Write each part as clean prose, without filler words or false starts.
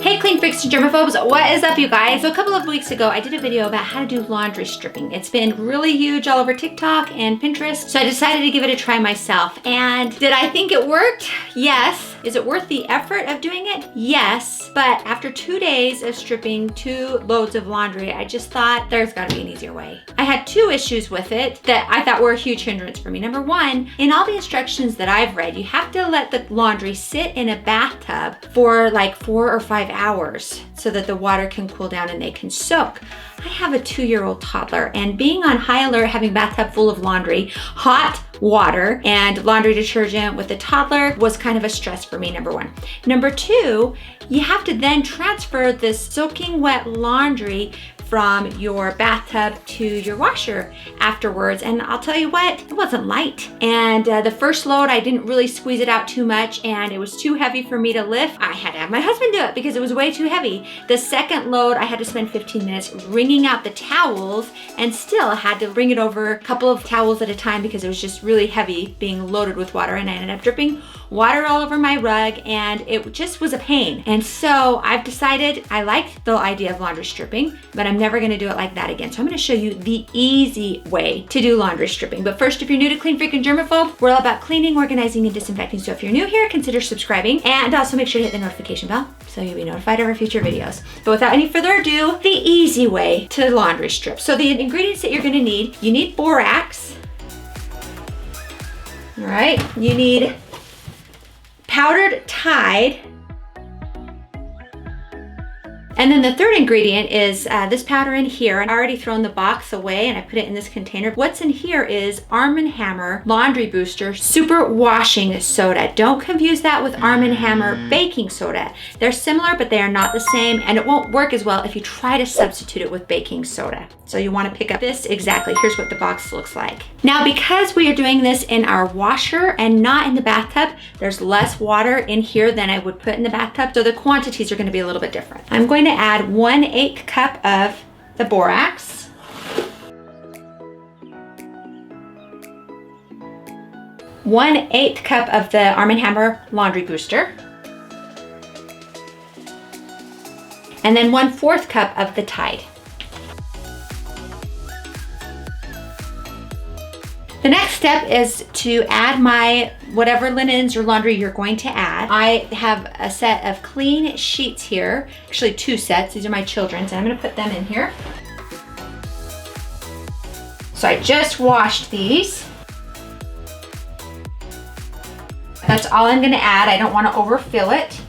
Hey clean freaks and germaphobes, what is up you guys? So a couple of weeks ago I did a video about how to do laundry stripping. It's been really huge all over TikTok and Pinterest, so I decided to give it a try myself. And did I think it worked? Yes. Is it worth the effort of doing it? Yes. But after 2 days of stripping 2 loads of laundry, I just thought there's gotta be an easier way. I had 2 issues with it that I thought were a huge hindrance for me. Number 1, in all the instructions that I've read, you have to let the laundry sit in a bathtub for like 4 or 5 hours so that the water can cool down and they can soak. I have a 2-year-old toddler, and being on high alert, having a bathtub full of laundry, hot water, and laundry detergent with a toddler was kind of a stress for me, number 1. Number 2, you have to then transfer this soaking wet laundry from your bathtub to your washer afterwards. And I'll tell you what, it wasn't light. And the first load, I didn't really squeeze it out too much and it was too heavy for me to lift. I had to have my husband do it because it was way too heavy. The second load, I had to spend 15 minutes wringing out the towels and still had to bring it over a couple of towels at a time because it was just really heavy being loaded with water, and I ended up dripping water all over my rug and it just was a pain. And so I've decided I like the idea of laundry stripping, but I'm never gonna do it like that again. So I'm gonna show you the easy way to do laundry stripping. But first, if you're new to Clean Freak and Germaphobe, we're all about cleaning, organizing, and disinfecting. So if you're new here, consider subscribing and also make sure to hit the notification bell so you'll be notified of our future videos. But without any further ado, the easy way to laundry strip. So the ingredients that you're gonna need, you need borax. All right, you need powdered Tide. And then the third ingredient is this powder in here. I've already thrown the box away and I put it in this container. What's in here is Arm & Hammer Laundry Booster Super Washing Soda. Don't confuse that with Arm & Hammer Baking Soda. They're similar, but they are not the same, and it won't work as well if you try to substitute it with baking soda. So you want to pick up this exactly. Here's what the box looks like. Now, because we are doing this in our washer and not in the bathtub, there's less water in here than I would put in the bathtub, so the quantities are going to be a little bit different. I'm going to add 1/8 cup of the borax. One-eighth cup of the Arm & Hammer Laundry Booster. And then 1/4 cup of the Tide. The next step is to add my whatever linens or laundry you're going to add. I have a set of clean sheets here, actually 2 sets. These are my children's, and I'm gonna put them in here. So I just washed these. That's all I'm gonna add. I don't wanna overfill it.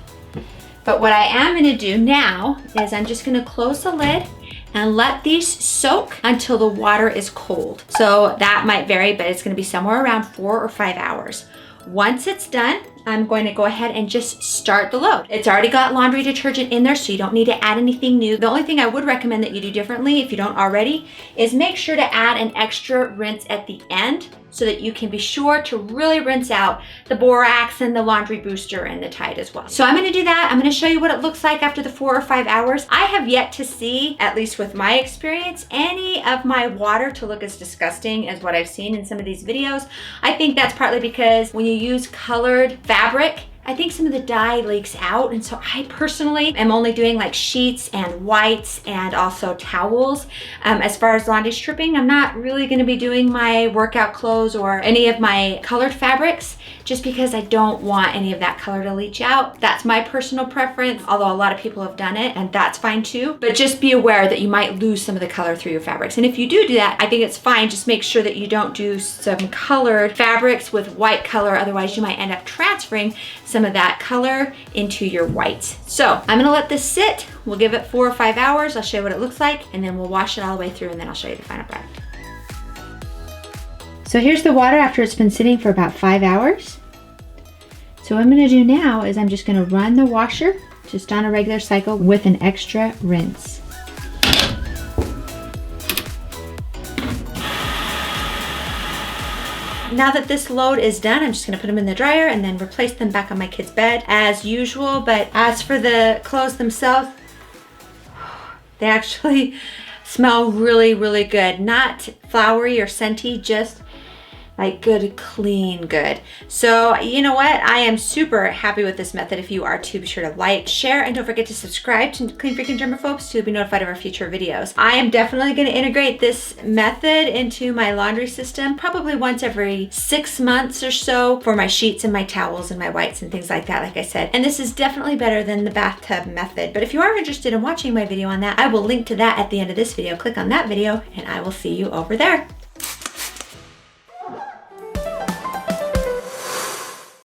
But what I am gonna do now is I'm just gonna close the lid and let these soak until the water is cold. So that might vary, but it's gonna be somewhere around 4 or 5 hours. Once it's done, I'm going to go ahead and just start the load. It's already got laundry detergent in there, so you don't need to add anything new. The only thing I would recommend that you do differently, if you don't already, is make sure to add an extra rinse at the end so that you can be sure to really rinse out the borax and the laundry booster and the Tide as well. So I'm gonna do that. I'm gonna show you what it looks like after the 4 or 5 hours. I have yet to see, at least with my experience, any of my water to look as disgusting as what I've seen in some of these videos. I think that's partly because when you use colored fabric, I think some of the dye leaks out, and so I personally am only doing like sheets and whites and also towels. As far as laundry stripping, I'm not really gonna be doing my workout clothes or any of my colored fabrics just because I don't want any of that color to leach out. That's my personal preference, although a lot of people have done it and that's fine too. But just be aware that you might lose some of the color through your fabrics. And if you do that, I think it's fine. Just make sure that you don't do some colored fabrics with white color, otherwise you might end up transferring some of that color into your whites. So I'm gonna let this sit. We'll give it 4 or 5 hours. I'll show you what it looks like, and then we'll wash it all the way through, and then I'll show you the final product. So here's the water after it's been sitting for about 5 hours. So what I'm gonna do now is I'm just gonna run the washer just on a regular cycle with an extra rinse. Now that this load is done, I'm just gonna put them in the dryer and then replace them back on my kid's bed as usual. But as for the clothes themselves, they actually smell really, really good. Not flowery or scenty, just like good, clean, good. So you know what? I am super happy with this method. If you are too, be sure to like, share, and don't forget to subscribe to Clean Freaking Germaphobes to be notified of our future videos. I am definitely going to integrate this method into my laundry system probably once every 6 months or so for my sheets and my towels and my whites and things like that, like I said. And this is definitely better than the bathtub method. But if you are interested in watching my video on that, I will link to that at the end of this video. Click on that video and I will see you over there.